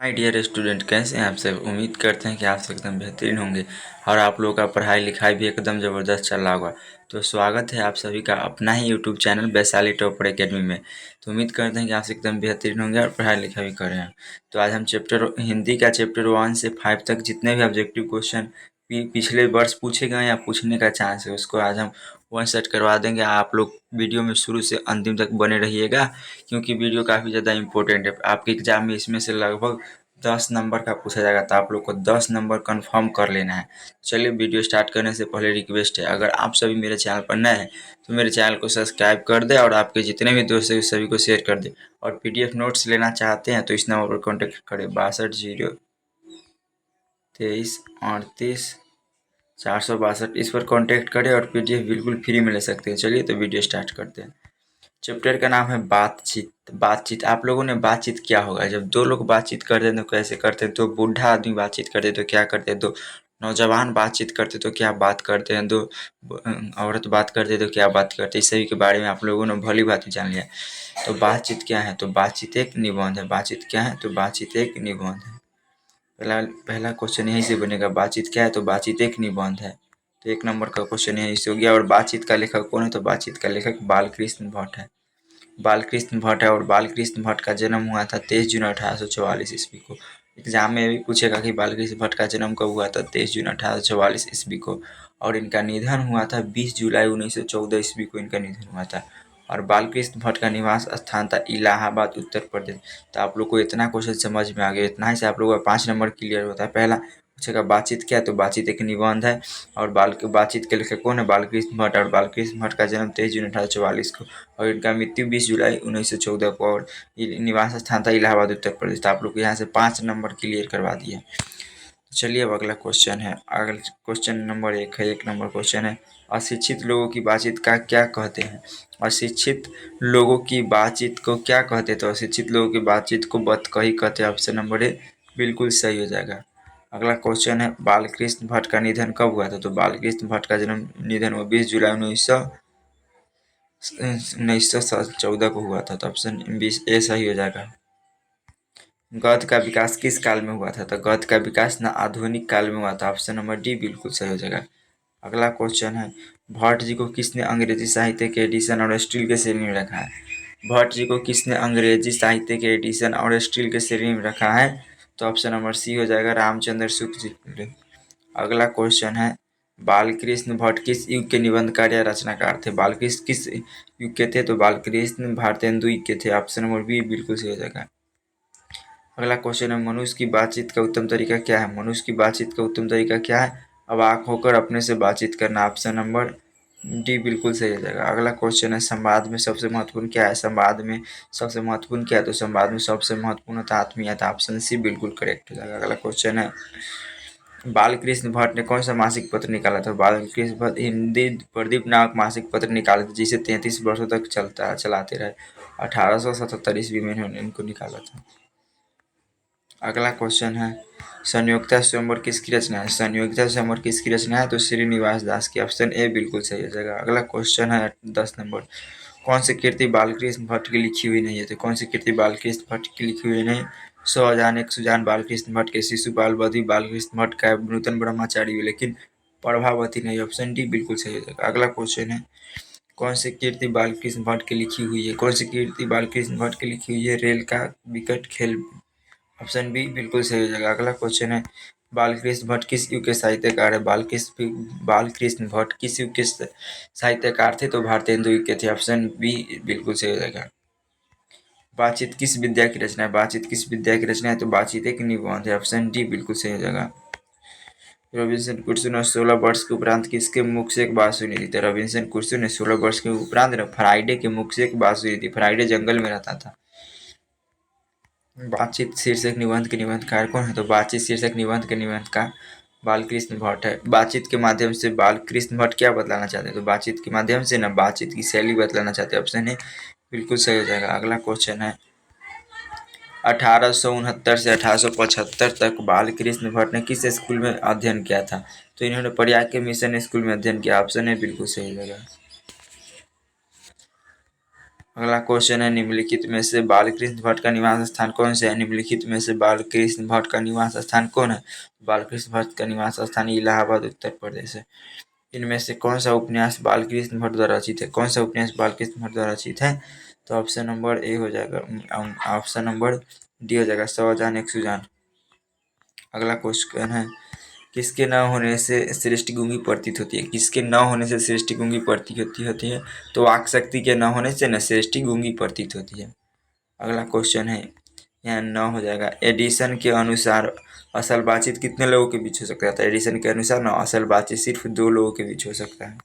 Hi dear student, कैसे हैं आप सब। उम्मीद करते हैं कि आप सब एकदम बेहतरीन होंगे और आप लोगों का पढ़ाई लिखाई भी एकदम ज़बरदस्त चल रहा होगा। तो स्वागत है आप सभी का अपना ही YouTube channel Vaishali topper academy में। तो उम्मीद करते हैं कि आप सब एकदम बेहतरीन होंगे और पढ़ाई लिखाई भी कर रहे हैं। तो आज हम चैप्टर हिंदी का चैप्टर 1 से 5 तक जितने भी ऑब्जेक्टिव क्वेश्चन पिछले वर्ष पूछे गए या पूछने का चांस है उसको आज हम वन सेट करवा देंगे। आप लोग वीडियो में शुरू से अंतिम तक बने रहिएगा, क्योंकि वीडियो काफ़ी ज़्यादा इंपॉर्टेंट है। आपके एग्जाम में इसमें से लगभग 10 नंबर का पूछा जाएगा, तो आप लोग को 10 नंबर कंफर्म कर लेना है। चलिए वीडियो स्टार्ट करने से पहले रिक्वेस्ट है, अगर आप सभी मेरे चैनल पर नए हैं तो मेरे चैनल को सब्सक्राइब कर दे और आपके जितने भी दोस्त हैं सभी को शेयर कर दे। और पीडीएफ नोट्स लेना चाहते हैं तो इस नंबर पर कॉन्टेक्ट करें 62 23 38 462। इस पर कांटेक्ट करें और पीडीएफ बिल्कुल फ्री में ले सकते हैं। चलिए तो वीडियो स्टार्ट करते हैं। चैप्टर का नाम है बातचीत। बातचीत आप लोगों ने बातचीत किया होगा, जब दो लोग बातचीत करते हैं तो कैसे करते हैं। दो बूढ़ा आदमी बातचीत करते तो क्या करते हैं, दो नौजवान बातचीत करते तो क्या बात करते हैं, दो औरत बात करते तो क्या बात करते हैं। इस सभी के बारे में आप लोगों ने भली भांति जान लिया। तो बातचीत क्या है, तो बातचीत एक निबंध है। बातचीत क्या है, तो बातचीत एक निबंध है। पहला पहला क्वेश्चन यहीं से बनेगा, बातचीत क्या है, तो बातचीत एक निबंध है। तो एक नंबर का क्वेश्चन यहीं से हो गया। और बातचीत का लेखक कौन है, तो बातचीत का लेखक बालकृष्ण भट्ट है। बालकृष्ण भट्ट है और बालकृष्ण भट्ट का जन्म हुआ था 23 जून 1844 ईस्वी को। एग्जाम में भी पूछेगा कि बालकृष्ण भट्ट का जन्म कब हुआ था, 23 जून 1844 ईस्वी को। और इनका निधन हुआ था 20 जुलाई 1914 ईस्वी को इनका निधन हुआ था। और बालकृष्ण भट्ट का निवास स्थान था इलाहाबाद, उत्तर प्रदेश। तो आप लोग को इतना क्वेश्चन समझ में आ गया, इतना ही से आप लोगों का 5 नंबर क्लियर होता है। पहला पूछेगा बातचीत क्या है, तो बातचीत एक निबंध है। और बातचीत के लेखक कौन है, बालकृष्ण भट्ट। और बालकृष्ण भट्ट का जन्म 23 जून 1844 को और इनका मृत्यु 20 जुलाई 1914 को। और निवास स्थान था इलाहाबाद, उत्तर प्रदेश। तो आप लोग को यहाँ से 5 नंबर क्लियर करवा दिए। चलिए अब अगला क्वेश्चन है। अगला क्वेश्चन नंबर 1 है, 1 नंबर क्वेश्चन है। अशिक्षित लोगों की बातचीत का क्या कहते हैं। अशिक्षित लोगों की बातचीत को क्या कहते हैं, तो अशिक्षित लोगों की बातचीत को बतकही कहते हैं। ऑप्शन नंबर ए बिल्कुल सही हो जाएगा। अगला क्वेश्चन है, बालकृष्ण भट्ट का निधन कब हुआ था, तो बालकृष्ण भट्ट का जन्म निधन हुआ 20 जुलाई 1914 को हुआ था। तो ऑप्शन 20 ए सही हो जाएगा। गद्य का विकास किस काल में हुआ था, तो गद्य का विकास ना आधुनिक काल में हुआ था। ऑप्शन नंबर डी बिल्कुल सही हो जाएगा। अगला क्वेश्चन है, भट्ट जी को किसने अंग्रेजी साहित्य के एडिशन और स्टील के श्रेणी में रखा है। भट्ट जी को किसने अंग्रेजी साहित्य के एडिशन और स्टील के श्रेणी में रखा है, तो ऑप्शन नंबर सी हो जाएगा, रामचंद्र शुक्ल जी ने। अगला क्वेश्चन है, बालकृष्ण भट्ट किस युग के निबंधकार या रचनाकार थे। बालकृष्ण किस युग के थे, तो बालकृष्ण भारतेंदु युग के थे। ऑप्शन नंबर बी बिल्कुल सही हो जाएगा। अगला क्वेश्चन है, मनुष्य की बातचीत का उत्तम तरीका क्या है। मनुष्य की बातचीत का उत्तम तरीका क्या है, अवाक होकर अपने से बातचीत करना। ऑप्शन नंबर डी बिल्कुल सही हो जाएगा। अगला क्वेश्चन है, संवाद में सबसे महत्वपूर्ण क्या है। संवाद में सबसे महत्वपूर्ण क्या है, तो संवाद में सबसे महत्वपूर्ण था आत्मीयता। ऑप्शन सी बिल्कुल करेक्ट हो जाएगा। अगला क्वेश्चन है, बालकृष्ण भट्ट ने कौन सा मासिक पत्र निकाला था। बालकृष्ण भट्ट हिंदी प्रदीप नामक मासिक पत्र निकाले थे, जिसे 33 वर्षों तक चलाते रहे। 1877 ईस्वी में इन्होंने इनको निकाला था। अगला क्वेश्चन है, संयोक्ता स्वयंवर किसकी रचना है। संयोक्ता स्वयंवर किसकी रचना है, तो श्रीनिवास दास की। ऑप्शन ए बिल्कुल सही हो जाएगा। अगला क्वेश्चन है 10 नंबर, कौन सी कृति बालकृष्ण भट्ट की लिखी हुई नहीं है, तो कौन सी कृति बालकृष्ण भट्ट की लिखी हुई नहीं। 100 एक सुजान बालकृष्ण भट्ट के, शिशुपाल बधु बालकृष्ण भट्ट का, नूतन ब्रह्मचारी, लेकिन प्रभावती नहीं। ऑप्शन डी बिल्कुल सही हो जाएगा। अगला क्वेश्चन है, कौन सी कृति बालकृष्ण भट्ट की लिखी हुई है। कौन सी कृति बालकृष्ण भट्ट की लिखी हुई है, रेल का विकट खेल। ऑप्शन बी बिल्कुल सही हो जाएगा। अगला क्वेश्चन है, बालकृष्ण भट्ट किस युग के साहित्यकार है। बालकृष्ण भट्ट किस युग के साहित्यकार थे, तो भारतेंदु युग के थे। ऑप्शन बी बिल्कुल सही हो जाएगा। बातचीत किस विद्या की रचना है। बातचीत किस विद्या की रचना है, तो बातचीत एक निबंध है। ऑप्शन डी बिल्कुल सही हो जाएगा। रॉबिन्सन क्रूसो ने 16 वर्ष के उपरांत किसके मुख से एक बात सुनी थी, तो रॉबिन्सन क्रूसो ने 16 वर्ष के उपरांत फ्राइडे के मुख से एक बात सुनी थी। फ्राइडे जंगल में रहता था। बातचीत शीर्षक निबंध के निबंधकार कौन है, तो बातचीत शीर्षक निबंध के निबंधकार बालकृष्ण भट्ट है। बातचीत के माध्यम से बालकृष्ण भट्ट क्या बतलाना चाहते हैं, तो बातचीत के माध्यम से ना बातचीत की शैली बतलाना चाहते हैं। ऑप्शन ए बिल्कुल सही हो जाएगा। अगला क्वेश्चन है, 1869 से 1875 तक बालकृष्ण भट्ट ने किस स्कूल में अध्ययन किया था, तो इन्होंने प्रयाग के मिशन स्कूल में अध्ययन किया। ऑप्शन ए बिल्कुल सही हो जाएगा। अगला क्वेश्चन है, निम्नलिखित में से बालकृष्ण भट्ट का निवास स्थान कौन सा है? निम्नलिखित में से बालकृष्ण भट्ट का निवास स्थान कौन है? बालकृष्ण भट्ट का निवास स्थान इलाहाबाद उत्तर प्रदेश है। इनमें से कौन सा उपन्यास बालकृष्ण भट्ट द्वारा रचित है? कौन सा उपन्यास बालकृष्ण भट्ट द्वारा रचित है? तो ऑप्शन नंबर ए हो जाएगा, ऑप्शन नंबर डी हो जाएगा, 100 जान 100 जान। अगला क्वेश्चन है, किसके न होने से सृष्टि गूंगी प्रतीत होती है? किसके न होने से सृष्टि गूंगी प्रतीत होती है? तो वाक शक्ति के न होने से न सृष्टि गूंगी प्रतीत होती है। अगला क्वेश्चन है, यहाँ न हो जाएगा, एडिशन के अनुसार असल बातचीत कितने लोगों के बीच हो सकता है? तो एडिशन के अनुसार न असल बातचीत सिर्फ 2 लोगों के बीच हो सकता है।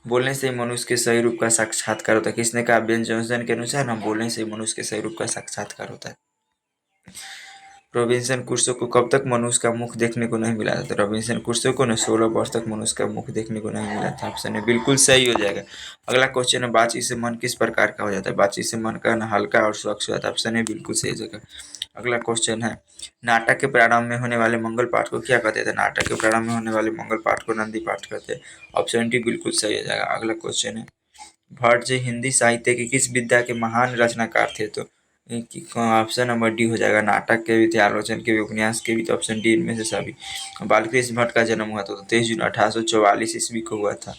बोलने से ही मनुष्य के सही रूप का साक्षात्कार होता है। किसने कहा? बेन जॉनसन के अनुसार न बोलने से ही मनुष्य के सही रूप का साक्षात्कार होता है। रॉबिन्सन क्रूसो को कब तक मनुष्य का मुख देखने को नहीं मिला था? तो रॉबिन्सन क्रूसो को न 16 वर्ष तक मनुष्य का मुख देखने को नहीं मिला था। ऑप्शन है बिल्कुल सही हो जाएगा। अगला क्वेश्चन है, बातचीत से मन किस प्रकार का हो जाता है? बातचीत से मन का न हल्का और स्वच्छ हो जाता है। ऑप्शन है बिल्कुल सही हो जाएगा। अगला क्वेश्चन है, नाटक के प्रारंभ में होने वाले मंगल पाठ को क्या कहते थे? नाटक के प्रारंभ में होने वाले मंगल पाठ को नंदी पाठ कहते हैं। ऑप्शन डी बिल्कुल सही हो जाएगा। अगला क्वेश्चन है, भट्ट जी हिंदी साहित्य के किस विद्या के महान रचनाकार थे? तो ऑप्शन नंबर डी हो जाएगा, नाटक के भी थे, आलोचन के भी, उपन्यास के भी। तो ऑप्शन डी इनमें से सभी। बालकृष्ण भट्ट का जन्म हुआ था तो 23 जून 1844 ईस्वी को हुआ था।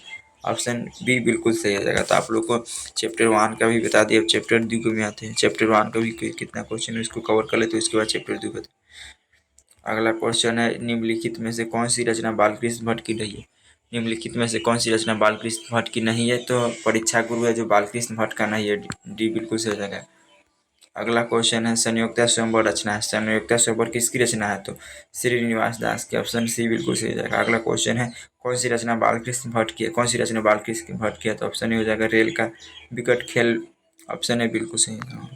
ऑप्शन बी बिल्कुल सही हो जाएगा। तो आप लोग को चैप्टर 1 का भी बता दिया, अब चैप्टर 2 में आते हैं। चैप्टर 1 का भी कितना क्वेश्चन है इसको कवर कर ले, तो इसके बाद चैप्टर 2 बता। अगला क्वेश्चन है, निम्नलिखित में से कौन सी रचना बालकृष्ण भट्ट की नहीं है? निम्नलिखित में से कौन सी रचना बालकृष्ण भट्ट की नहीं है? तो परीक्षा गुरु है जो बालकृष्ण भट्ट का नहीं है, डी बिल्कुल सही हो जाएगा। अगला क्वेश्चन है, संयोक्ता स्वयंवर रचना है। संयोक्ता स्वयंवर किसकी रचना है? तो श्रीनिवास दास की। ऑप्शन सी बिल्कुल सही हो जाएगा। अगला क्वेश्चन है, कौन सी रचना बालकृष्ण भट्ट की है? कौन सी रचना बालकृष्ण भट्ट की है? तो ऑप्शन ए हो जाएगा, रेल का विकट खेल। ऑप्शन ए बिल्कुल सही है।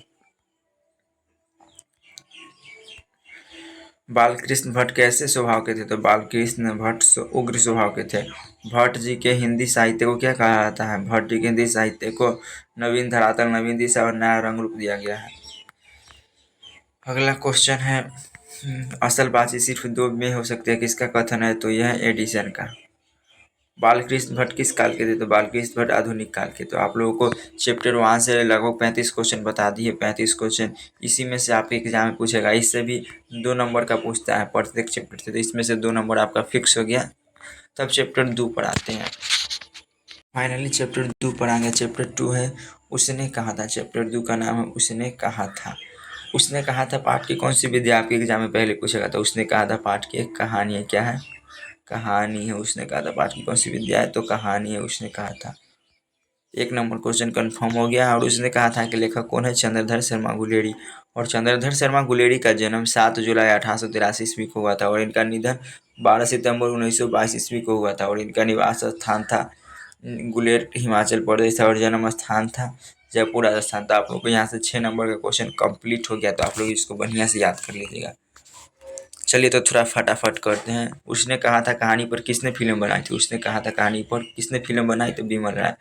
बालकृष्ण भट्ट कैसे स्वभाव के थे? तो बालकृष्ण भट्ट उग्र स्वभाव के थे। भट्ट जी के हिंदी साहित्य को क्या कहा जाता है? भट्ट जी के हिंदी साहित्य को नवीन धरातल, नवीन दिशा और नया रंग रूप दिया गया है। अगला क्वेश्चन है, असल बातचीत सिर्फ 2 में हो सकती है, किसका कथन है? तो यह है एडिशन का। बालकृष्ण भट्ट किस काल के थे? तो बालकृष्ण भट्ट आधुनिक काल के। तो आप लोगों को चैप्टर 1 से लगभग 35 क्वेश्चन बता दिए। 35 क्वेश्चन इसी में से आपके एग्जाम में पूछेगा। इससे भी 2 नंबर का पूछता है प्रत्येक चैप्टर से, तो इसमें से 2 नंबर आपका फिक्स हो गया। तब चैप्टर 2 पर आते हैं। फाइनली चैप्टर 2 पर आ गया। चैप्टर 2 है, उसने कहा था। चैप्टर 2 का नाम है उसने कहा था। उसने कहा था पाठ की कौन सी विद्या आपके एग्जाम में पहले पूछेगा? तो उसने कहा था पाठ की एक कहानी है। क्या है? कहानी है। उसने कहा था पाठ की कौन सी विद्या है? तो कहानी है, उसने कहा था। 1 नंबर क्वेश्चन कंफर्म हो गया। और उसने कहा था कि लेखक कौन है? चंद्रधर शर्मा गुलेरी। और चंद्रधर शर्मा गुलेरी का जन्म 7 जुलाई 1883 ईस्वी को हुआ था और इनका निधन 12 सितंबर 1922 ईस्वी को हुआ था। और इनका निवास स्थान था गुलेर, हिमाचल प्रदेश था, और जन्म स्थान था जयपुर, राजस्थान। तो आप लोग को यहाँ से 6 नंबर का क्वेश्चन कंप्लीट हो गया। तो आप लोग इसको बढ़िया से याद कर लीजिएगा। चलिए तो थोड़ा फटाफट करते हैं। उसने कहा था कहानी पर किसने फिल्म बनाई थी? उसने कहा था कहानी पर किसने फिल्म बनाई? तो बिमल राय।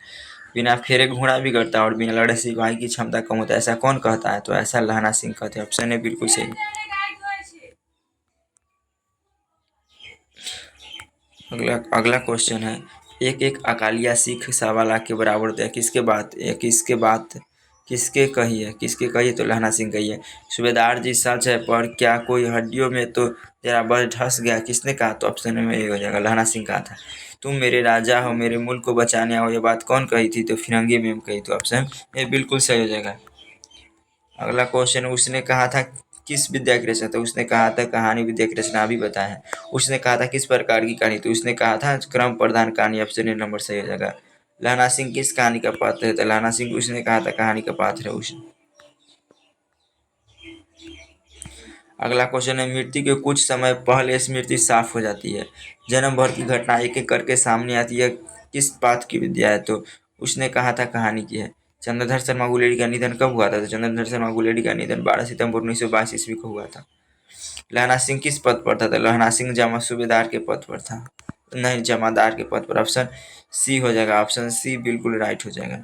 बिना फेरे घोड़ा बिगड़ता है और बिना लड़े सिपाही की क्षमता कम होता है, ऐसा कौन कहता है? तो ऐसा लहना सिंह कहते हैं। ऑप्शन है बिल्कुल सही। अगला क्वेश्चन है, एक एक अकालिया सिख 1.25 लाख के बराबर होता है, किसके बात? किसके कही है? किसके कही है? तो लहना सिंह कही है। सूबेदार जी सच है पर क्या कोई हड्डियों में तो जरा बस ढस गया, किसने कहा? तो ऑप्शन में ये हो जाएगा, लहना सिंह कहा था। तुम मेरे राजा हो, मेरे मुल्क को बचाने आओ, ये बात कौन कही थी? तो फिरंगी मैम कही। तो ऑप्शन ये बिल्कुल सही हो जाएगा। अगला क्वेश्चन, उसने कहा था किस विद्या की रचना? तो उसने कहा था कहानी विद्या की रचना भी बताए। उसने कहा था किस प्रकार की कहानी? तो उसने कहा था क्रम प्रधान कहानी। ऑप्शन ए नंबर सही हो जाएगा। लहना सिंह किस कहानी का पात्र है? तो लहना सिंह उसने कहा था कहानी का पात्र है उस। अगला क्वेश्चन है, मृत्यु के कुछ समय पहले स्मृति साफ हो जाती है, जन्म भर की घटना एक एक करके सामने आती है, किस बात की विद्या है? तो उसने कहा था कहानी की है। चंद्रधर शर्मा गुलेरी का निधन कब हुआ था? तो चंद्रधर शर्मा गुलेरी का निधन 12 सितंबर 1922 ईस्वी को हुआ था। लहना सिंह किस पद पर था? तो लहना सिंह जमा सूबेदार के पद पर था, नहीं जमादार के पद पर। ऑप्शन सी हो जाएगा। ऑप्शन सी बिल्कुल राइट हो जाएगा।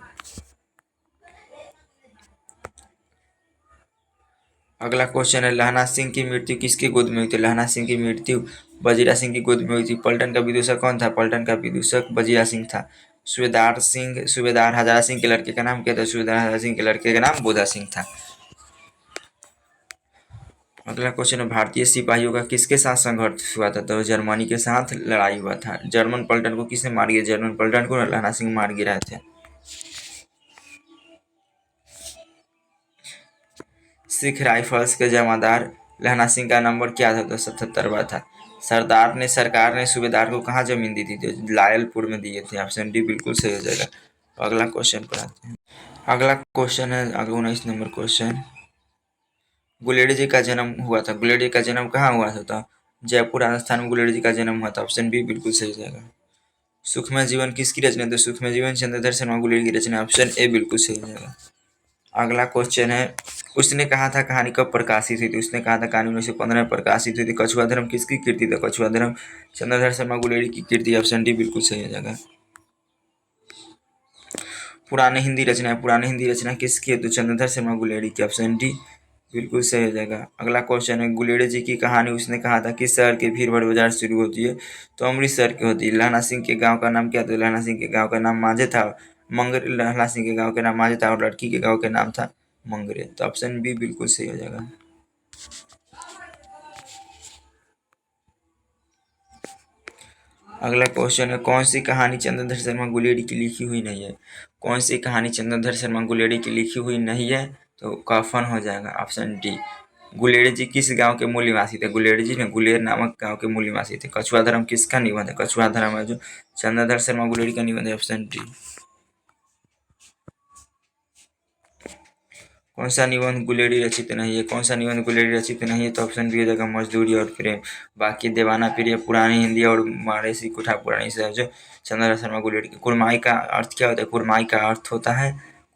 अगला क्वेश्चन है, लहना सिंह की मृत्यु किसकी गोद में हुई थी? लहना सिंह की मृत्यु वजीरा सिंह की गोद में हुई थी। पलटन का विदूषक कौन था? पलटन का विदूषक वजीरा सिंह था। सूबेदार हजारा सिंह के लड़के का नाम क्या था? सूबेदार हजारा सिंह के लड़के का नाम बोधा सिंह था। अगला क्वेश्चन है, भारतीय सिपाहियों का किसके साथ संघर्ष हुआ था? तो जर्मनी के साथ लड़ाई हुआ था। जर्मन पलटन को किसने मार गिरा? जर्मन पलटन को लहना सिंह मार गिराए थे। सिख राइफल्स के जमादार लहना सिंह का नंबर क्या था? तो 77वां था। सरकार ने सूबेदार को कहाँ जमीन दी थी? तो लायलपुर में दिए थे। ऑप्शन डी बिल्कुल सही हो जाएगा। तो अगला क्वेश्चन पर आते हैं। अगला क्वेश्चन है 19 नंबर क्वेश्चन, गुलेडी जी का जन्म हुआ था। गुलेडी जी का जन्म कहाँ हुआ था? तो जयपुर राजस्थान में गुलेडी जी का जन्म हुआ था। ऑप्शन बी बिल्कुल सही हो जाएगा। सुखमय जीवन किसकी रचना? तो सुखमय जीवन चंद्रधर शर्मा गुलेडी की रचना। ऑप्शन ए बिल्कुल सही हो जाएगा। अगला क्वेश्चन है, उसने कहा था कहानी कब प्रकाशित हुई थी? उसने कहा था कहानी 1915 में प्रकाशित हुई थी। कछुआ धर्म किसकी कृति थी? कछुआ धर्म चंद्रधर शर्मा गुलेडी की कृति। ऑप्शन डी बिल्कुल सही हो जाएगा। पुरानी हिंदी रचना है, पुरानी हिंदी रचना किसकी है? तो चंद्रधर शर्मा गुलेडी की। ऑप्शन डी बिल्कुल सही हो जाएगा। अगला क्वेश्चन है, गुलेडी जी की कहानी उसने कहा था किस शहर के भीड़ बाजार शुरू होती है? तो अमृतसर की होती है। लहना सिंह के गांव का नाम क्या था? लहना सिंह के गांव का नाम मांझे था। लहना सिंह के गांव के नाम मांझे था और लड़की के गांव के नाम था मंगरे। तो ऑप्शन बी बिल्कुल सही हो जाएगा। अगला क्वेश्चन है, कौन सी कहानी चंद्रधर शर्मा गुलेडी की लिखी हुई नहीं है? कौन सी कहानी चंद्रधर शर्मा गुलेडी की लिखी हुई नहीं है? तो कफन हो जाएगा। Option D. गुलेडी जी किस गांव के मूल निवासी थे? गुलेडी जी ने गुलेर नामक गांव के मूल निवासी थे। कछुआ धर्म किसका निबंध है? कछुआ धर्म है जो चंद्रधर शर्मा गुलेडी का निबंध है। Option D. कौन सा निबंध गुलेडी रचित नहीं है? कौन सा निबंध गुलेडी रचित नहीं है? तो ऑप्शन बी हो जाएगा मजदूरी और प्रेम। बाकी देवाना प्रिय, पुरानी हिंदी और मारेसी कुठा पुरानी से जो चंद्रधर शर्मा गुलेडी की। कुरमाई का अर्थ क्या होता है?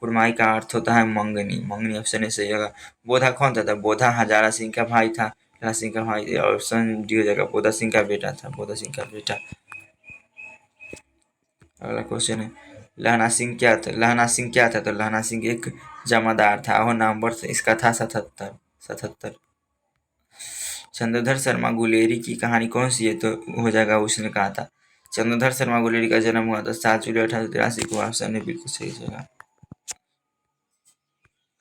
कुरमाई का अर्थ होता है मंगनी। मंगनी ऑप्शन ए सही होगा। बोधा कौन था? बोधा हजारा सिंह का भाई था। हजारा सिंह का भाई। ऑप्शन डी हो जाएगा। बोधा सिंह का बेटा था। बोधा सिंह का बेटा। अगला क्वेश्चन है, लहना सिंह क्या था? लहना सिंह क्या था? तो लहना सिंह एक जमादार था और नंबर इसका था 77। चंद्रधर शर्मा गुलेरी की कहानी कौन सी है? तो हो जाएगा, उसने कहा था। चंद्रधर शर्मा गुलेरी का जन्म हुआ था 7 जुलाई 1883 को। ऑप्शन बिल्कुल सही होगा।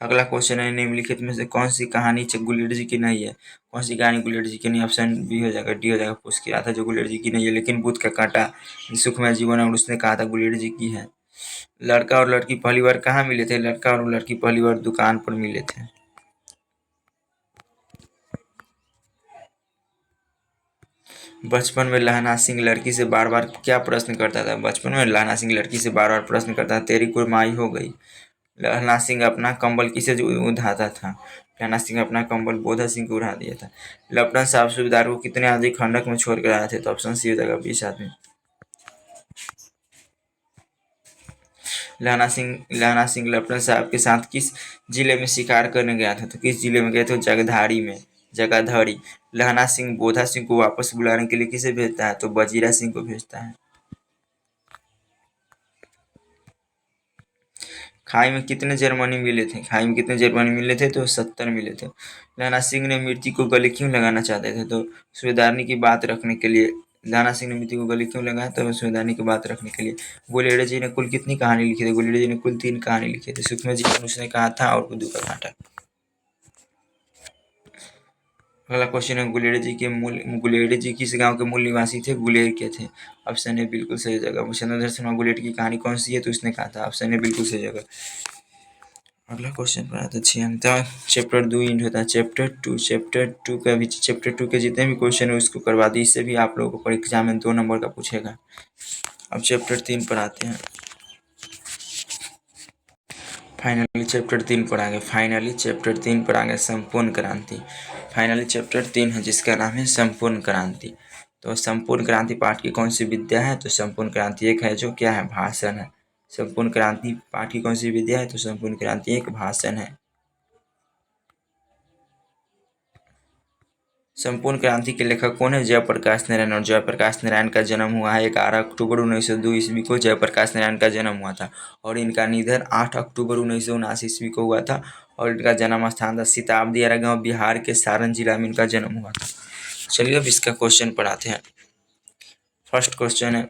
अगला क्वेश्चन है, निम्नलिखित में से कौन सी कहानी गुलेरी जी की नहीं है? कौन सी कहानी गुलेरी जी की नहीं? ऑप्शन बी हो जाएगा। डी हो जाएगा। उसकी था जो गुलेरी जी की नहीं है, लेकिन बुद्ध का कांटा सुखमय जीवन और उसने कहा था गुलेरी जी की है। लड़का और लड़की पहली बार कहाँ मिले थे? लड़का और लड़की पहली बार दुकान पर मिले थे। बचपन में लहना सिंह लड़की से बार बार क्या प्रश्न करता था? बचपन में लहना सिंह लड़की से बार बार प्रश्न करता था, तेरी कुरमाई हो गई। लहना सिंह अपना कंबल किसे उड़ाता था? लहना सिंह अपना कंबल बोधा सिंह को उड़ा दिया था। लपटन साहब सूबेदार को कितने आदमी खंडक में छोड़ कर आए थे? तो ऑप्शन सी हो जाएगा, 20 आदमी। लहना सिंह लपटन साहब के साथ किस जिले में शिकार करने गया था? तो किस जिले में गए थे? जगाधरी। लहना सिंह बोधा सिंह को वापस बुलाने के लिए किसे भेजता है? तो बजीरा सिंह को भेजता है। खाई में कितने जर्मनी मिले थे? खाई में कितने जर्मनी मिले थे? तो 70 मिले थे। लहना सिंह ने मिर्ची को गले क्यों लगाना चाहते थे? तो सूबेदारनी की बात रखने के लिए। लहना सिंह ने मिर्ची को गले क्यों लगाया? तो सूबेदारनी की बात रखने के लिए। गुलेड़ी जी ने कुल कितनी कहानी लिखी थी? गुलेड़ी जी ने कुल 3 कहानी लिखी थी। सुखमय जीवन उसने कहा था और बुद्धू का कांटा। अगला क्वेश्चन है, गुलेड़ी जी किस गांव के मूल निवासी थे? गुलेर के थे। ऑप्शन ए बिल्कुल सही जगह। चंद्रधर शर्मा गुलेरी की कहानी कौन सी है? तो उसने कहा था। ऑप्शन ए बिल्कुल सही जगह। अगला क्वेश्चन पर आते हैं, चैप्टर 2 इंड होता है। चैप्टर 2 का भी, चैप्टर 2 के जितने भी क्वेश्चन है उसको करवा दी। इससे भी आप लोगों को परीक्षा में 2 नंबर का पूछेगा। अब चैप्टर 3 पर आते हैं। फाइनली चैप्टर 3 पर आ गए। संपूर्ण क्रांति। फाइनली चैप्टर 3 है जिसका नाम है संपूर्ण क्रांति। तो संपूर्ण क्रांति पाठ की कौन सी विद्या है? तो संपूर्ण क्रांति एक है जो क्या है? भाषण है। संपूर्ण क्रांति पाठ की कौन सी विद्या है? तो संपूर्ण क्रांति एक भाषण है। संपूर्ण क्रांति के लेखक कौन है? जयप्रकाश नारायण। और जयप्रकाश नारायण का जन्म हुआ है 11 अक्टूबर 1902 ईस्वी को जयप्रकाश नारायण का जन्म हुआ था। और इनका निधन 8 अक्टूबर 1979 ईस्वी को हुआ था। और इनका जन्म स्थान था सिताबदियारा गांव, बिहार के सारण जिला में इनका जन्म हुआ था। चलिए अब इसका क्वेश्चन पढ़ाते हैं। फर्स्ट क्वेश्चन है,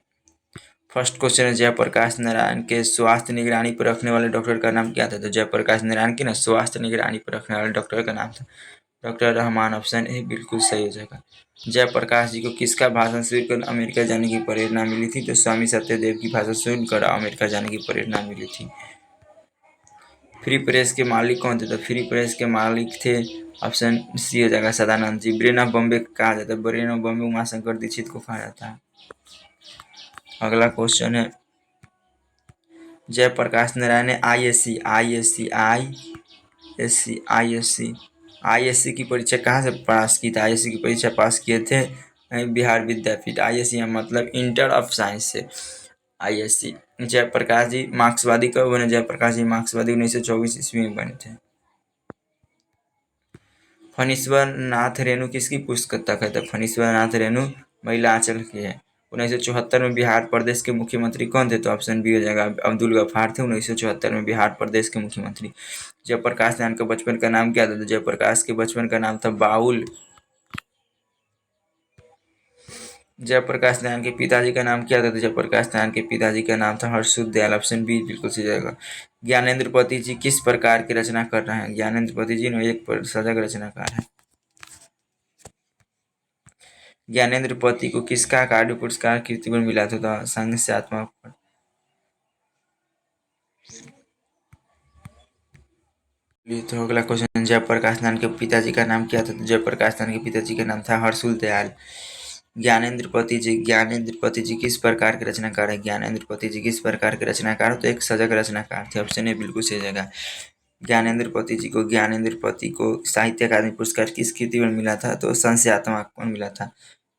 फर्स्ट क्वेश्चन है, जयप्रकाश नारायण के स्वास्थ्य निगरानी पर रखने वाले डॉक्टर का नाम क्या था? तो जयप्रकाश नारायण के ना स्वास्थ्य निगरानी पर रखने वाले डॉक्टर का नाम था डॉक्टर रहमान। ऑप्शन ए बिल्कुल सही हो जाएगा। जयप्रकाश जी को किसका भाषण सुनकर अमेरिका जाने की प्रेरणा मिली थी? तो स्वामी सत्यदेव की भाषण सुनकर अमेरिका जाने की प्रेरणा मिली थी। फ्री प्रेस के मालिक कौन थे? तो फ्री प्रेस के मालिक थे, ऑप्शन सी हो जाएगा, सदानंद जी। ब्रेन ऑफ बॉम्बे कहा जाता है? ब्रेन ऑफ बॉम्बे उमाशंकर दीक्षित को कहा जाता है। अगला क्वेश्चन है, जयप्रकाश नारायण ने आईएससी की परीक्षा कहाँ से पास की थी? आईएससी की परीक्षा पास किए थे बिहार विद्यापीठ। आईएससी मतलब इंटर ऑफ साइंस से आईएससी। जयप्रकाश जी मार्क्सवादी कब बने? जयप्रकाश जी मार्क्सवादी 1924 ईस्वी में बने थे। फणीश्वर नाथ रेणु किसकी पुस्तक है? तो फणीश्वर नाथ रेणु महिला आंचल की है। 1974 में बिहार प्रदेश के मुख्यमंत्री कौन थे? तो ऑप्शन बी हो जाएगा, अब्दुल गफ्फार थे 1974 में बिहार प्रदेश के मुख्यमंत्री। जयप्रकाश नारायण के बचपन का नाम क्या था? तो जयप्रकाश के बचपन का नाम था बाउल। जयप्रकाश नारायण के पिताजी का नाम क्या था? तो जयप्रकाश नारायण के पिताजी का नाम था हर्षुदयाल। ऑप्शन बी बिल्कुल सही जाएगा। ज्ञानेंद्रपति जी किस प्रकार की रचना कर रहे हैं? ज्ञानेंद्रपति जी ने एक सजग रचनाकार है। ज्ञानेंद्रपति को किसका अकादमी पुरस्कार कीर्तिमान मिला था? तो संघर्षात्मक। तो अगला क्वेश्चन, जयप्रकाश नारायण के पिताजी का नाम क्या था? तो जयप्रकाश नारायण के पिताजी का नाम था हर्षुल दयाल। ज्ञानेंद्रपति जी किस प्रकार के रचनाकार है? ज्ञानेंद्रपति जी किस प्रकार के रचनाकार? तो एक सजग रचनाकार थे। ऑप्शन ए बिल्कुल सही जगह। ज्ञानेंद्रपति को साहित्य अकादमी पुरस्कार किस कृति में मिला था? तो संशयात्मक में मिला था।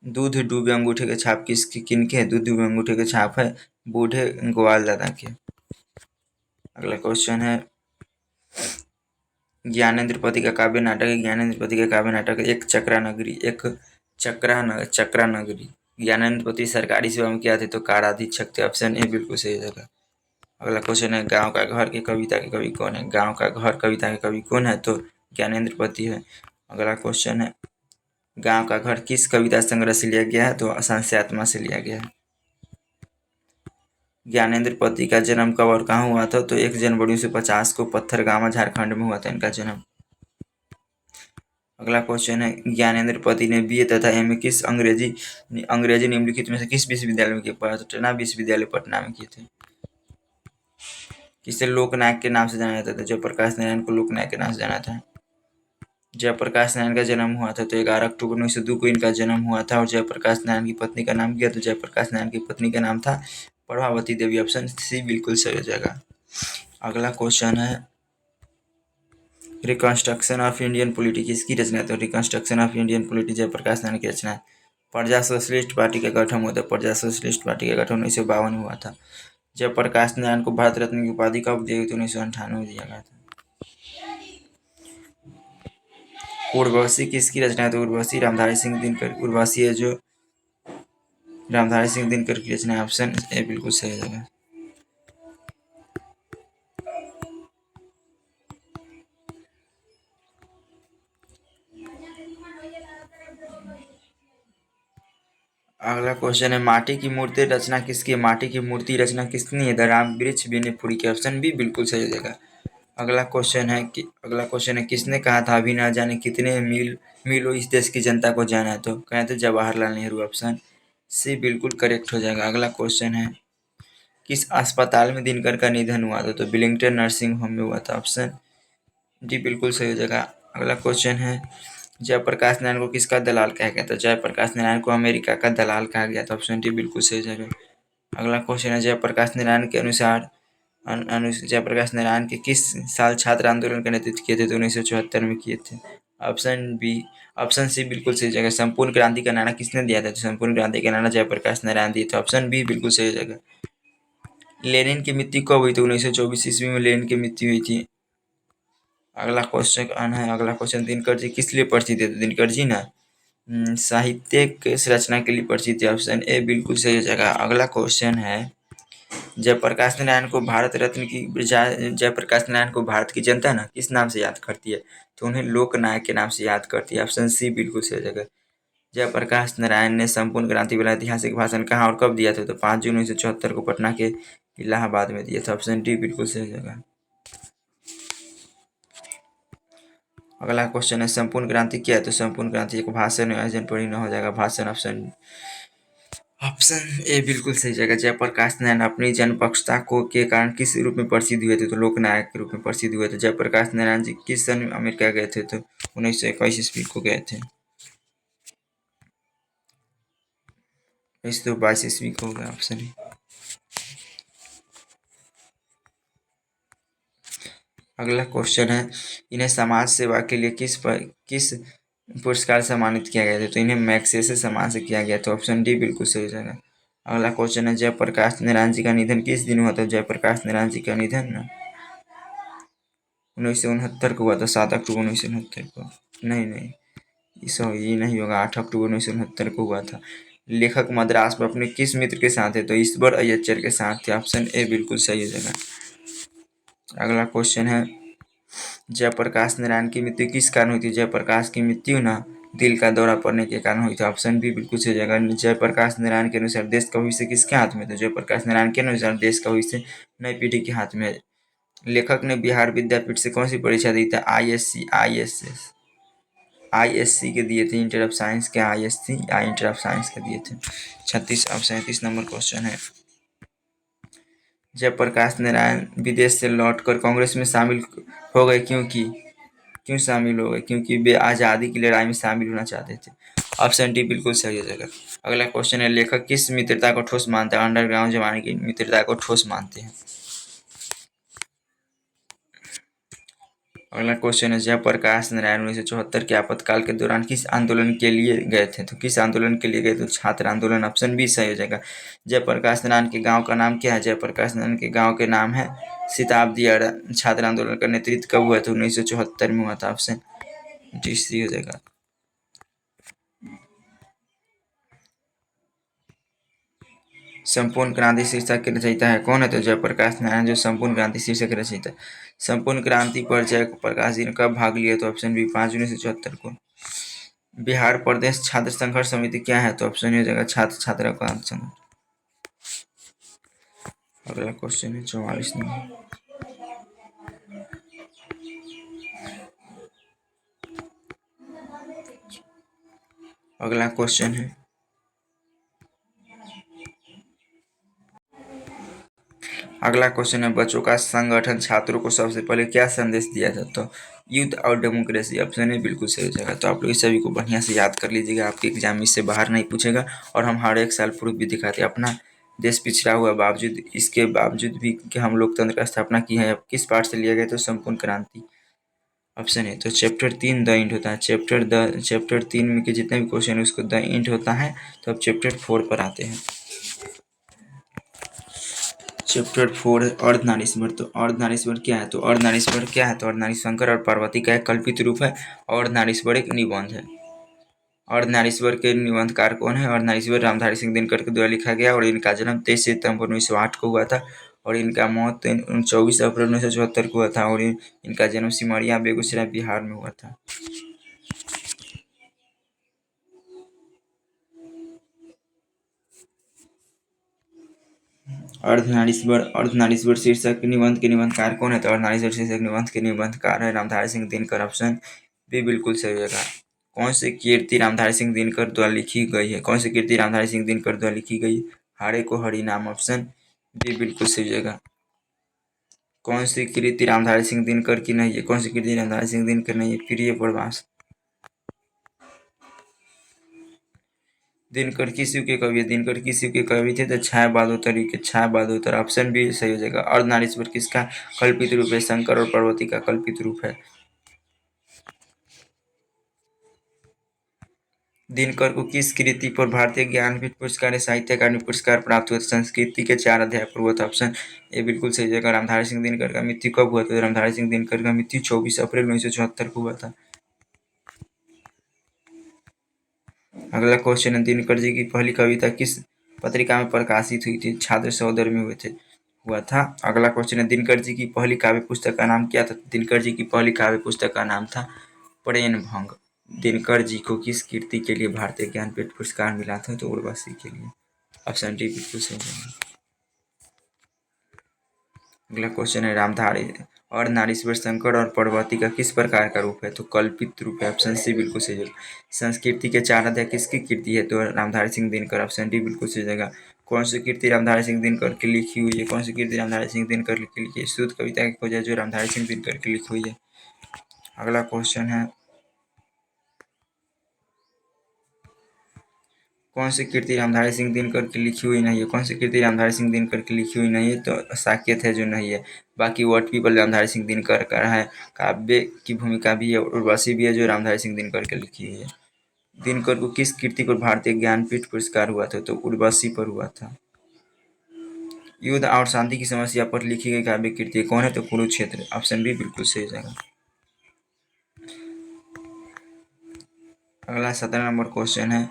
दूध डूबे अंगूठे के छाप किनके है? दूध डूबे अंगूठे के छाप है बूढ़े ग्वाल दादा के। अगला क्वेश्चन है, ज्ञानेंद्रपति का काव्य नाटक है। ज्ञानेंद्रपति का काव्य नाटक एक चक्रा नगरी। ज्ञानेंद्रपति सरकारी सेवा में क्या थे? तो काराधीक्षक थे। ऑप्शन ए बिल्कुल सही जगह। अगला क्वेश्चन है, गांव का घर की कविता के कवि कौन है? गांव का घर कविता के कवि कौन है? तो ज्ञानेंद्रपति है। अगला क्वेश्चन है, गांव का घर किस कविता संग्रह से लिया गया है? तो संशयात्मक से लिया गया है। ज्ञानेंद्रपति का जन्म कब और कहाँ हुआ था? तो 1 जनवरी 1950 को पत्थरगामा झारखंड में हुआ था इनका जन्म। अगला क्वेश्चन है, ज्ञानेंद्रपति ने बीए तथा एमए किस अंग्रेजी निम्नलिखित में से किस विश्वविद्यालय में किया? तो टना विश्वविद्यालय पटना में किए थे। किसे लोकनायक के नाम से जाना जाता था? जयप्रकाश नारायण को लोकनायक के नाम से जाना था। जयप्रकाश नारायण का जन्म हुआ था तो 11 अक्टूबर 1902 को इनका जन्म हुआ था। और जयप्रकाश नारायण की पत्नी का नाम क्या? तो जयप्रकाश नारायण की पत्नी का नाम था प्रभावती देवी। ऑप्शन सी बिल्कुल सही हो जाएगा। अगला क्वेश्चन है, रिकंस्ट्रक्शन ऑफ इंडियन पॉलिटी किसकी रचना है? तो reconstruction of Indian polity Jayaprakash Narayan की रचना है। प्रजा सोशलिस्ट पार्टी का गठन हुआ था। प्रजा सोशलिस्ट पार्टी का गठन 1952 में हुआ था। जयप्रकाश नारायण को भारत रत्न की उपाधि कब दी गई? तो 1998 में दिया गया था। उर्वशी किसकी रचना है? तो उर्वशी रामधारी सिंह दिनकर। उर्वशी है जो रामधारी सिंह दिनकर की रचना है। ऑप्शन ए बिल्कुल सही जगह। अगला क्वेश्चन है, माटी की मूर्ति रचना किसकी है? माटी की मूर्ति रचना किसने है? राम वृक्ष बिनेपुरी के। ऑप्शन भी बिल्कुल सही जगह। अगला क्वेश्चन है, किसने कहा था अभी न जाने कितने मीलों इस देश की जनता को जाना है? तो कहे थे जवाहरलाल नेहरू। ऑप्शन सी बिल्कुल करेक्ट हो जाएगा। अगला क्वेश्चन है, किस अस्पताल में दिनकर का निधन हुआ था? तो बिलिंगटन नर्सिंग होम में हुआ था। ऑप्शन डी बिल्कुल सही हो जाएगा। अगला क्वेश्चन है, जयप्रकाश नारायण को किसका दलाल कहा गया था? जयप्रकाश नारायण को अमेरिका का दलाल कहा गया था। ऑप्शन डी बिल्कुल सही जगह। अगला क्वेश्चन है, जयप्रकाश नारायण के अनुसार जयप्रकाश नारायण के किस साल छात्र आंदोलन का नेतृत्व किए थे? तो 1974 में किए थे। ऑप्शन सी बिल्कुल सही जगह। संपूर्ण क्रांति का नारा किसने दिया था? तो संपूर्ण क्रांति का नारा जयप्रकाश नारायण दिए थे। ऑप्शन बी बिल्कुल सही जगह। लेनिन की मृत्यु कब हुई थी? 1924 ईस्वी में लेनिन की मृत्यु हुई थी। अगला क्वेश्चन, दिनकर जी किस लिए प्रसिद्ध थे? दिनकर जी ना साहित्यिक रचना के लिए प्रसिद्ध थे। ऑप्शन ए बिल्कुल सही जगह। अगला क्वेश्चन है, जयप्रकाश नारायण को भारत रत्न की जयप्रकाश नारायण को भारत की जनता ना किस नाम से याद करती है? तो उन्हें लोकनायक के नाम से याद करती है। ऑप्शन सी बिल्कुल सही जगह। जयप्रकाश नारायण ने संपूर्ण क्रांति वाला ऐतिहासिक भाषण कहाँ और कब दिया था? तो 5 जून 1974 को पटना के इलाहाबाद में दिया था। ऑप्शन डी बिल्कुल सही जगह। अगला क्वेश्चन है संपूर्ण क्रांति क्या है? तो संपूर्ण क्रांति एक भाषण आयोजन पर ही न हो जाएगा, भाषण। ऑप्शन ए बिल्कुल सही जगह। जयप्रकाश नारायण अपनी जनपक्षता को के कारण किस रूप में प्रसिद्ध हुए थे? तो लोकनायक के रूप में प्रसिद्ध हुए थे। जयप्रकाश नारायण जी किस सन में अमेरिका गए थे? तो 1921 ईस्वी को गए थे। 1922 ईस्वी को होगा ऑप्शन। अगला क्वेश्चन है इन्हें समाज सेवा के लिए किस पुरस्कार से सम्मानित किया गया था? तो इन्हें मैग्सेसे सम्मान से किया गया था। ऑप्शन डी बिल्कुल सही जगह। अगला क्वेश्चन है जयप्रकाश नारायण जी का निधन किस दिन हुआ था? जयप्रकाश नारायण जी का निधन 1969 को हुआ था, 7 अक्टूबर 1969 को। नहीं, ये नहीं होगा, 8 अक्टूबर 1969 को हुआ था। लेखक मद्रास में अपने किस मित्र के साथ है? तो ईश्वर अय्यर के साथ थे। ऑप्शन ए बिल्कुल सही जगह। अगला क्वेश्चन है जयप्रकाश नारायण की मृत्यु किस कारण हुई थी? जयप्रकाश की मृत्यु ना दिल का दौरा पड़ने के कारण हुई थी। ऑप्शन बी बिल्कुल सही जगह। जयप्रकाश नारायण के अनुसार देश का भविष्य किसके हाथ में? तो जयप्रकाश नारायण के अनुसार देश का भविष्य नई पीढ़ी के हाथ में है। लेखक ने बिहार विद्यापीठ से कौन सी परीक्षा दी थी? आईएससी के दिए थे। इंटर ऑफ साइंस के आईएससी या इंटर ऑफ साइंस के दिए थे। 37 नंबर क्वेश्चन है जयप्रकाश नारायण विदेश से लौटकर कांग्रेस में शामिल हो गए क्यों शामिल हो गए? क्योंकि वे आज़ादी की लड़ाई में शामिल होना चाहते थे। ऑप्शन डी बिल्कुल सही है जगह। अगला क्वेश्चन है लेखक किस मित्रता को ठोस मानते हैं? अंडरग्राउंड जमाने की मित्रता को ठोस मानते हैं। अगला क्वेश्चन है जयप्रकाश नारायण 1974 के आपातकाल के दौरान किस आंदोलन के लिए गए थे? तो किस आंदोलन के लिए गए? तो छात्र आंदोलन। ऑप्शन बी सही हो जाएगा। जयप्रकाश नारायण के गांव का नाम क्या है? जयप्रकाश नारायण के गांव के नाम है शताब्दी अड्डा। छात्र आंदोलन का नेतृत्व कब हुआ था? 1974 में हुआ था। ऑप्शन डी सी हो जाएगा। संपूर्ण क्रांति शीर्षक के रचयिता है कौन है? तो जयप्रकाश नारायण जो संपूर्ण क्रांति शीर्षक के रचयिता। संपूर्ण क्रांति पर जयप्रकाश जी ने कब भाग लिया? तो ऑप्शन बी 5 जून 1974 को। बिहार प्रदेश छात्र संघर्ष समिति क्या है? तो ऑप्शन हो जाएगा छात्र छात्रा का संघ। अगला क्वेश्चन है 44 नंबर। अगला क्वेश्चन है बच्चों का संगठन छात्रों को सबसे पहले क्या संदेश दिया था? तो युद्ध और डेमोक्रेसी। ऑप्शन है बिल्कुल सही जगह। तो आप लोग इस सभी को बढ़िया से याद कर लीजिएगा, आपके एग्जाम में इससे बाहर नहीं पूछेगा। और हम हर एक साल प्रूफ भी दिखाते हैं। अपना देश पिछड़ा हुआ बावजूद इसके बावजूद भी कि हम लोकतंत्र का स्थापना की है। किस पार्ट से लिया गया? तो संपूर्ण क्रांति। ऑप्शन है तो चैप्टर 3 द इंट होता है। चैप्टर 3 में के जितने भी क्वेश्चन है उसको द इंट होता है। तो अब चैप्टर 4 पर आते हैं। चैप्टर 4 है अर्धनारीश्वर। तो अर्धनारीश्वर क्या है? तो अर्धनारीश्वर शंकर और पार्वती का एक कल्पित रूप है। अर्धनारीश्वर एक निबंध है। अर्धनारीश्वर के निबंधकार कौन है? अर्धनारीश्वर रामधारी सिंह दिनकर के द्वारा लिखा गया और इनका जन्म 23 सितंबर 1908 को हुआ था और इनका मौत 24 अप्रैल 1974 को हुआ था और इनका जन्म सिमरिया बेगूसराय बिहार में हुआ था। अर्धनारीश्वर शीर्षक निबंध के निबंधकार कौन है? तो अर्धनारीश्वर शीर्षक निबंध के निबंधकार है रामधारी सिंह दिनकर। ऑप्शन बी बिल्कुल सही होगा। कौन सी कृति रामधारी सिंह दिनकर द्वारा लिखी गई है? कौन सी कृति रामधारी सिंह दिनकर द्वारा लिखी गई? हारे को हरि नाम। ऑप्शन बी बिल्कुल सही होगा। कौन सी कृति रामधारी सिंह दिनकर की नहीं है? कौन सी कृति रामधारी सिंह दिनकर नहीं है? प्रिय प्रवास। दिनकर किस युग के कवि है? दिनकर किस युग के कवि थे? तो छायाबादोत्तर। ऑप्शन बी सही हो जाएगा। अर्धनारीश्वर किसका कल्पित रूप है? शंकर और पार्वती का कल्पित रूप है। दिनकर को किस कृति पर भारतीय ज्ञानपीठ पुरस्कार या साहित्य अकादमी पुरस्कार प्राप्त हुआ? संस्कृति के 4 अध्याय पर हुआ था। ऑप्शन ए बिल्कुल सही जगह। रामधारी सिंह दिनकर का मृत्यु कब हुआ था? रामधारी सिंह दिनकर का मृत्यु 24 अप्रैल 1974 को हुआ था। अगला क्वेश्चन है दिनकर जी की पहली कविता किस पत्रिका में प्रकाशित हुई थी? छात्र सहोदर में हुआ था। अगला क्वेश्चन है दिनकर जी की पहली काव्य पुस्तक का नाम क्या था? दिनकर जी की पहली काव्य पुस्तक का नाम था प्रेम भंग। दिनकर जी को किस कृति के लिए भारतीय ज्ञानपीठ पुरस्कार मिला था? तो उर्वशी के लिए। ऑप्शन डी बिल्कुल सही है। अगला क्वेश्चन है, रामधारी और नारीश्वर शंकर और पार्वती का किस प्रकार का रूप है? तो कल्पित रूप है। ऑप्शन सी बिल्कुल सही है। संस्कृति के चार अध्याय किसकी कृति है? तो रामधारी सिंह दिनकर। ऑप्शन डी बिल्कुल सही जगह। कौन सी कृति रामधारी सिंह दिनकर की लिखी हुई है? कौन सी कृति रामधारी सिंह दिनकर की लिखी है? शुद्ध कविता की खोज है जो रामधारी सिंह दिनकर की लिखी हुई है। अगला क्वेश्चन है, कौन सी कृति रामधारी सिंह दिनकर की लिखी हुई नहीं है? कौन सी कृति रामधारी सिंह दिनकर की लिखी हुई नहीं है? तो साकेत है जो नहीं है। बाकी वर्ड पीपल रामधारी सिंह दिनकर का है। काव्य की भूमिका भी है, उर्वशी भी है जो रामधारी सिंह दिनकर की लिखी हुई है। दिनकर को किस कृति पर भारतीय ज्ञानपीठ पुरस्कार हुआ था? तो उर्वशी पर हुआ था। युद्ध और शांति की समस्या पर लिखी गई काव्य कृति कौन है? तो कुरुक्षेत्र। ऑप्शन बी बिल्कुल सही जगह। अगला 17 नंबर क्वेश्चन है,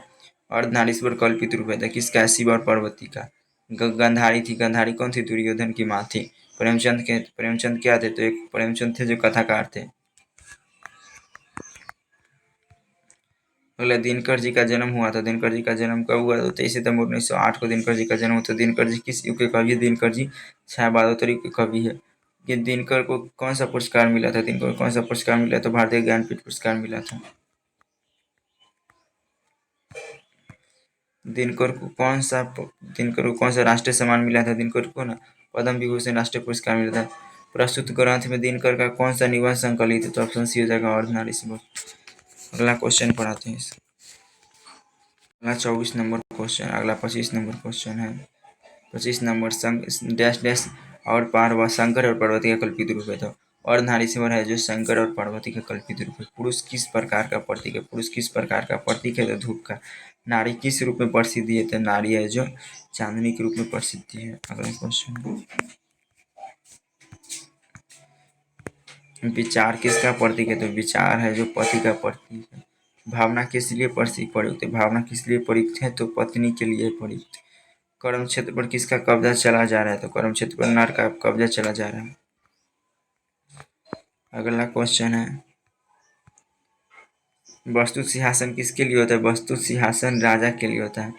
अर्धनारीश्वर कल्पित रूप है किसका है? शिव और पार्वती का। गंधारी थी। गंधारी कौन थी? दुर्योधन की माँ थी। प्रेमचंद क्या थे? तो एक प्रेमचंद थे जो कथाकार थे। अगला, दिनकर जी का जन्म हुआ था। दिनकर जी का जन्म कब हुआ? तो 23 सितंबर 1908 को दिनकर जी का जन्म हुआ था। दिनकर जी किस युग के कवि है? दिनकर जी छायाबादोतरी के कवि है। ये दिनकर को कौन सा पुरस्कार मिला था? दिनकर को कौन सा पुरस्कार मिला? तो भारतीय ज्ञानपीठ पुरस्कार मिला था। दिनकर को कौन सा राष्ट्रीय सम्मान मिला था? दिनकर को ना पद्म विभूषण राष्ट्रीय पुरस्कार मिला था। प्रस्तुत ग्रंथ में दिनकर का कौन सा निबंध संकलित है? तो ऑप्शन सी हो जाएगा, अर्धनारीश्वर। अगला क्वेश्चन पढ़ाते हैं। अगला 24 नंबर क्वेश्चन। अगला 25 नंबर क्वेश्चन है। 25 नंबर, डैश डैश और पार्वती, शंकर और पार्वती का कल्पित रूप है। तो अर्धनारीश्वर है जो शंकर और पार्वती का कल्पित रूप है। पुरुष किस प्रकार का प्रतीक है? पुरुष किस प्रकार का प्रतीक है? तो धूप का। नारी किस रूप में प्रसिद्धि है? तो नारी है जो चांदनी के रूप में प्रसिद्धि है। अगला क्वेश्चन, विचार किसका प्रतीक है? तो विचार है जो पति का प्रतीक है। भावना किस लिए प्रयुक्त है? भावना किस लिए प्रयुक्त है? तो पत्नी के लिए प्रयुक्त। कर्म क्षेत्र पर किसका कब्जा चला जा रहा है? तो कर्म क्षेत्र पर नर का कब्जा चला जा रहा है। अगला क्वेश्चन है, वस्तु सिंहासन किसके लिए होता है? वस्तु सिंहासन राजा के लिए होता है।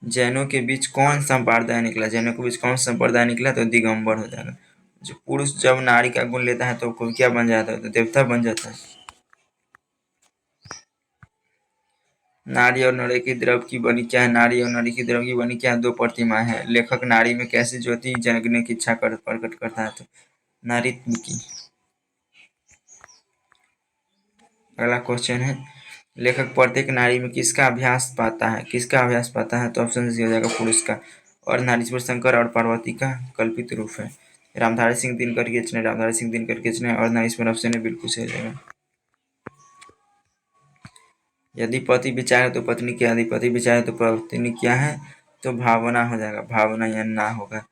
जैनों के बीच कौन संप्रदाय निकला? जैनों के बीच कौन संप्रदाय निकला? तो दिगंबर हो जाएगा। जो पुरुष जब नारी का गुण लेता है तो वो क्या बन जाता है? तो देवता बन जाता है। नारी और नर की द्रव की बनी क्या है? नारी और नरी की द्रव की बनी क्या है? दो प्रतिमाएं हैं। लेखक नारी में कैसी ज्योति जगने की इच्छा प्रकट करता है? तो नारीत्व की। अगला क्वेश्चन है, लेखक प्रत्येक नारी में किसका अभ्यास पाता है? किसका अभ्यास पाता है? तो ऑप्शन सी हो जाएगा, पुरुष का। और नारीश्वर शंकर और पार्वती का कल्पित रूप है। रामधारी सिंह दिनकर की रचना, रामधारी सिंह दिनकर की रचना और नारीश्वर। ऑप्शन है बिल्कुल सही हो जाएगा। यदि पति विचार तो पत्नी क्या? यदि पति विचार तो पत्नी क्या है? तो भावना हो जाएगा। भावना या ना होगा।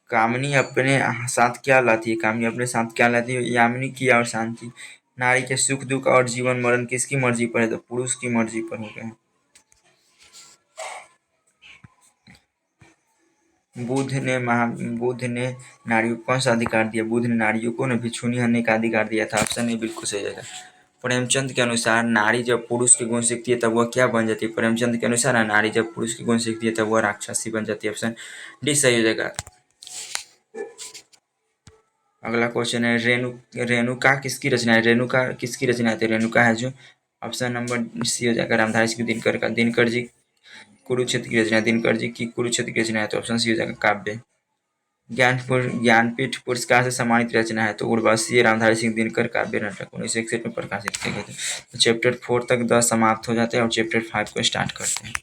कामनी अपने साथ क्या लाती है? कामनी अपने साथ क्या लाती है? यामिनी की और शांति। नारी के सुख दुख और जीवन मरण किसकी मर्जी पर है? तो पुरुष की मर्जी पर हो गया। बुद्ध ने नारियों को कौन सा अधिकार दिया? बुद्ध ने नारियों को न भिक्षुणी होने का अधिकार दिया था। ऑप्शन ए बिल्कुल सही है। प्रेमचंद के अनुसार नारी जब पुरुष के गुण सीखती है तब वह क्या बन जाती है? प्रेमचंद के अनुसार नारी जब पुरुष के गुण सीखती है तब वह राक्षसी बन जाती है। ऑप्शन डी सही हो जाएगा। अगला क्वेश्चन है, रेणुका किसकी रचना है? रेणुका किसकी रचना है? तो रेणुका है जो ऑप्शन नंबर सी हो जाएगा, रामधारी सिंह दिनकर का। दिनकर जी कुरुक्षेत्र की रचना है। दिनकर जी की कुरुक्षेत्र की रचना है। तो ऑप्शन सी हो जाएगा, काव्य। ज्ञानपीठ पुरस्कार से सम्मानित रचना है। तो उर्वशी, रामधारी सिंह दिनकर, काव्य नाटक 1961 में प्रकाशित किए गए थे। तो चैप्टर 4 तक 10 समाप्त हो जाते हैं और चैप्टर 5 को स्टार्ट करते हैं।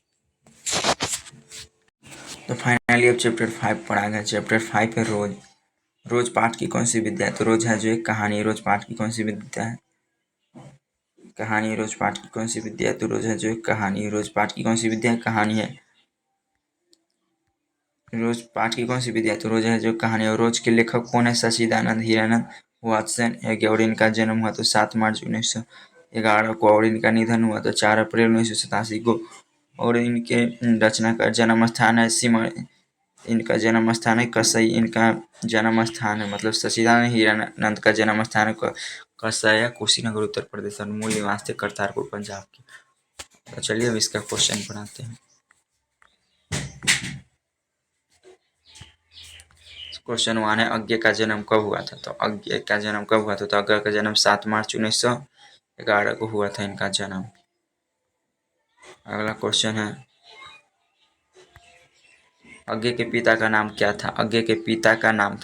तो फाइनली अब चैप्टर 5 पढ़ा गया। चैप्टर 5 है रोज। रोज पाठ की कौन सी विद्या है? तो रोज है जो एक कहानी। रोज पाठ की कौन सी विद्या है? कहानी। रोज पाठ की कौन सी विद्या है? तो रोज है जो एक कहानी। रोज पाठ की कौन सी विद्या है? कहानी है। रोज पाठ की कौन सी विद्या है? तो रोज है जो कहानी। और रोज के लेखक कौन है? सच्चिदानंद हीरानंद वात्सन है। और इनका जन्म हुआ तो 7 मार्च 1911 को और इनका निधन हुआ तो 4 अप्रैल 1987 को। और इनके रचना का जन्म स्थान है इनका जन्म स्थान है कसई। इनका जन्म स्थान है मतलब सच्चिदानंद हीरानंद का जन्म स्थान है कसया कुशीनगर उत्तर प्रदेश और मूल निवास थे करतारपुर पंजाब के। तो चलिए अब इसका क्वेश्चन बनाते हैं। क्वेश्चन 1 है अज्ञे का जन्म कब हुआ था। तो अज्ञे का जन्म कब हुआ था, तो अज्ञे का जन्म 7 मार्च 1911 को हुआ था इनका जन्म। अगला क्वेश्चन है अज्ञे के पिता का नाम क्या था। अज्ञे के पिता का नाम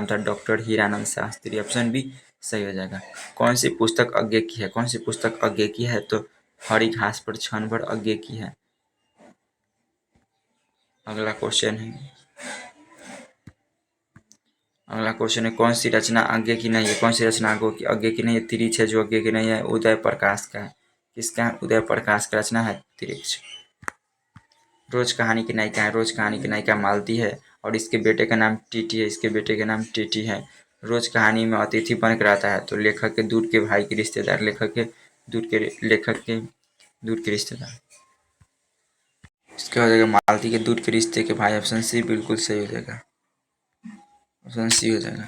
था doctor Hiranand Shastri. Option B सही हो जाएगा। कौन सी पुस्तक अज्ञे की है, तो हरी घास पर क्षण भर अज्ञे की है। अगला क्वेश्चन है कौन सी रचना अज्ञे की नहीं है। अज्ञे की नहीं है। तिरिक्ष है जो अज्ञे की नहीं है, उदय प्रकाश का है। किसका है, उदय प्रकाश का रचना है तिरिक्ष। रोज कहानी की नायिका मालती है और इसके बेटे का नाम टीटी है। रोज कहानी में अतिथि बनकर आता है, तो लेखक के दूर के भाई के रिश्तेदार। रिश्तेदार। इसके हो जाएगा मालती के दूर के रिश्ते के भाई। ऑप्शन सी बिल्कुल सही हो जाएगा। ऑप्शन सी हो जाएगा।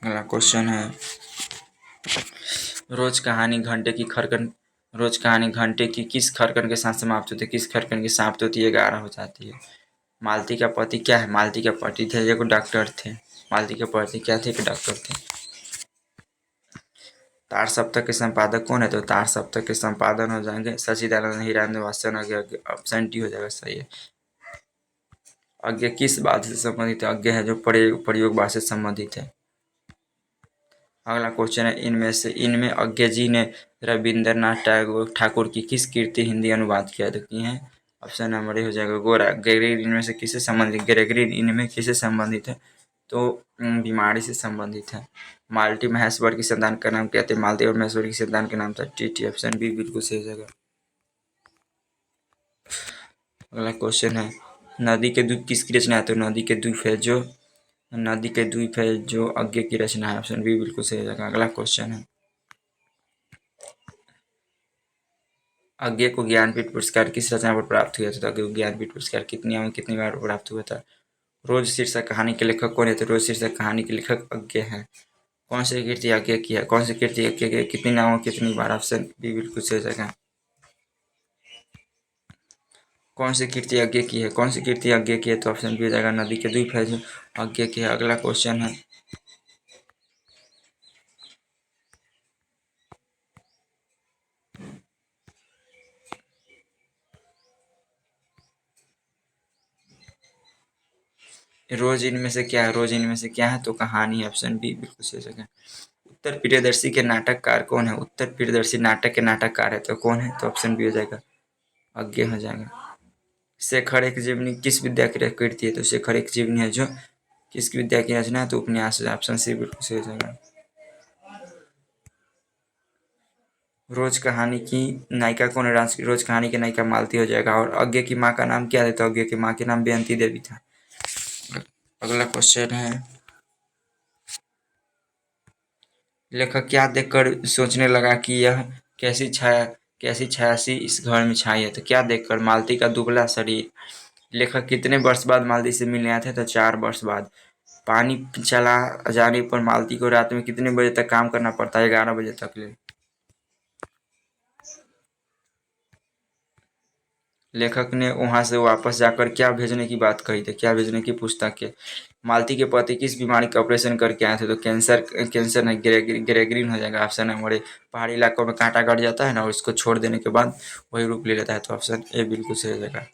अगला क्वेश्चन है रोज कहानी घंटे की किस खरकन के साथ समाप्त होती है। किस खरकन की समाप्त होती है, 11 हो जाती है। मालती का पति क्या है, मालती का पति थे एक डॉक्टर थे। मालती के पति क्या थे, एक डॉक्टर थे। तार सप्तक के संपादक कौन है, तो तार सप्तक के संपादन हो जाएंगे सचिदानंद हीरानंद वात्सन। ऑप्शन डी हो जाएगा सही है। अज्ञे किस बात से संबंधित है, अज्ञे है जो प्रयोग बात से संबंधित है। अगला क्वेश्चन है इनमें अज्ञे जी ने रविंद्रनाथ ठाकुर की किस कृति हिंदी अनुवाद किया, तो की है। ऑप्शन नंबर ए हो जाएगा गोरा। ग्रेगरी इनमें से किससे संबंधित, इनमें किससे संबंधित है, तो बीमारी से संबंधित है। माल्टी महेश्वर की संतान का नाम क्या था, मालती और महेश्वर की संतान का नाम था टीटी। ऑप्शन बी बिल्कुल सही जगह। अगला क्वेश्चन है नदी के द्वीप किसकी रचना है, तो नदी के द्वीप है जो अज्ञे की रचना है। ऑप्शन बी बिल्कुल सही जगह। अगला क्वेश्चन है अज्ञे को ज्ञानपीठ पुरस्कार किस रचना पर प्राप्त हुआ था। तो अज्ञे को ज्ञानपीठ पुरस्कार कितनी बार प्राप्त हुआ था। रोज शीर्षक कहानी के लेखक कौन है, तो रोज शीर्षक कहानी के लेखक अज्ञे हैं। कौन सी कीर्ति अज्ञे की है, कितनी नामों कितनी बार। ऑप्शन बी बिल्कुल सही जगह। कौन सी कीर्ति अज्ञे की है, तो ऑप्शन बी हो जाएगा नदी के द्वीप है जो अज्ञे की है। अगला क्वेश्चन है रोज इनमें से क्या है, तो कहानी है। ऑप्शन बी बिल्कुल सही जगह। उत्तर प्रियदर्शी के नाटककार कौन है, उत्तर प्रियदर्शी नाटक के नाटककार है, तो कौन है, तो ऑप्शन बी हो जाएगा अज्ञे हो जाएगा। शेखर एक जीवनी किस विद्या की कृति है, तो शेखर एक जीवनी है जो किस विद्या की रचना है, तो उपन्यास। ऑप्शन सी बिल्कुल सही हो जाएगा। रोज कहानी की नायिका कौन है, रोज कहानी की नायिका मालती हो जाएगा। और अज्ञे की माँ का नाम क्या है, तो अज्ञे की माँ के नाम बेअंती देवी था। अगला क्वेश्चन है लेखक क्या देखकर सोचने लगा कि यह कैसी छाया सी इस घर में छाई है, तो क्या देखकर, मालती का दुबला शरीर। लेखक कितने वर्ष बाद मालती से मिलने आए थे, तो 4 वर्ष बाद। पानी चला जाने पर मालती को रात में कितने बजे तक काम करना पड़ता है, 11 बजे तक ले। लेखक ने वहां से वापस जाकर क्या भेजने की बात कही थी, क्या भेजने की पुस्तक के। मालती के पति किस बीमारी का ऑपरेशन करके आए थे, तो कैंसर नहीं, ग्रेगरीन हो जाएगा। Option number A. पहाड़ी इलाकों में कांटा कट जाता है ना, और इसको छोड़ देने के बाद वही रूप ले लेता है, तो ऑप्शन ए बिल्कुल सही हो जाएगा।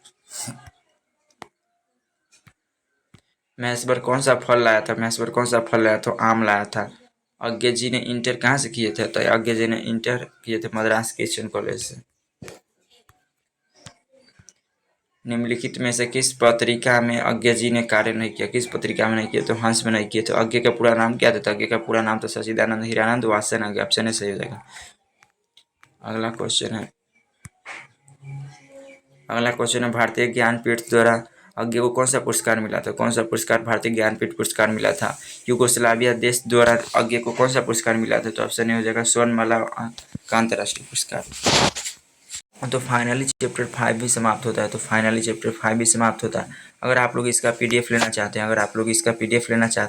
महेश्वर कौन सा फल लाया था, तो आम लाया था। अज्ञे जी ने इंटर कहाँ से किए थे, तो अज्ञे जी ने इंटर किए थे मद्रास क्रिश्चियन कॉलेज से। निम्नलिखित में से किस पत्रिका में अज्ञे जी ने कार्य नहीं किया, तो हंस में नहीं किए। तो अज्ञे का पूरा नाम क्या था, तो अज्ञे का पूरा नाम तो सचिदानंद हीरानंद वात्सन। ऑप्शन सही हो जाएगा। अगला क्वेश्चन है भारतीय ज्ञानपीठ द्वारा अज्ञे को कौन सा पुरस्कार मिला था, भारतीय ज्ञानपीठ पुरस्कार मिला था। युगोस्लाविया देश द्वारा अज्ञे को कौन सा पुरस्कार मिला था, तो ऑप्शन ए हो जाएगा स्वर्णमाला का अंतर्राष्ट्रीय पुरस्कार। तो फाइनली चैप्टर 5 भी समाप्त होता है, अगर आप लोग इसका पीडीएफ लेना चाहते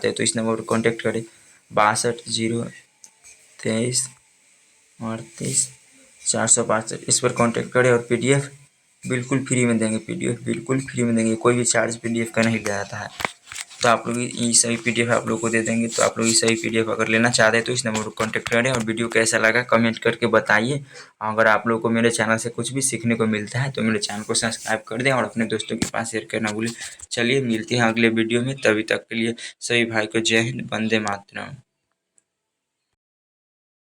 हैं, तो इस नंबर पर कॉन्टैक्ट करें। 62 023 38 465 इस पर कांटेक्ट करें। और PDF बिल्कुल फ्री में देंगे, PDF बिल्कुल फ्री में देंगे, कोई भी चार्ज PDF का नहीं लिया जाता है। तो आप लोग ये सभी PDF आप लोग को दे देंगे। तो आप लोग ये सभी PDF अगर लेना चाहते हैं तो इस नंबर पर कॉन्टैक्ट करें। और वीडियो कैसा लगा कमेंट करके बताइए। अगर आप लोग को मेरे चैनल से कुछ भी सीखने को मिलता है तो मेरे चैनल को सब्सक्राइब कर दें और अपने दोस्तों के पास शेयर करना भूलें। चलिए मिलते हैं अगले वीडियो में, तभी तक के लिए सभी भाई को जय हिंद, वंदे मातरम।